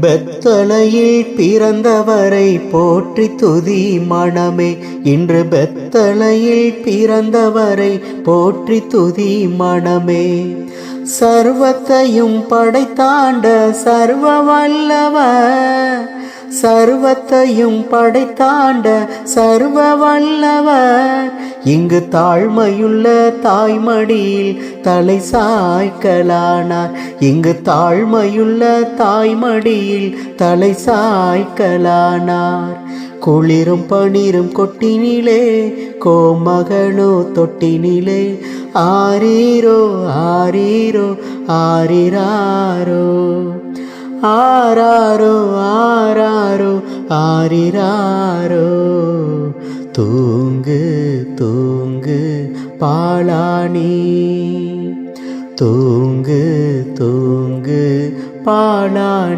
பெத்தளையில் பிறந்தவரை போற்றி துதி மனமே. இன்று பெத்தளையில் பிறந்தவரை போற்றி துதி மனமே. சர்வத்தையும் படைத்தாண்ட சர்வ வல்லவர், சர்வத்தையும் படைத்தாண்ட சர்வ வல்லவர், இங்கு தாழ்மையுள்ள தாய்மடியில் தலை சாய்க்கலானார். இங்கு தாழ்மையுள்ள தாய்மடியில் தலை சாய்க்கலானார். குளிரும் பனிரும் கொட்டினிலே கோமகனோ தொட்டினிலே, ஆரீரோ ஆரீரோ ஆரிராரோ, ஆராரோ ஆராரோ ஆரிராரோ. தூங்கு தூங்கு பாலாணி, தூங்கு தூங்கு பாலாணி.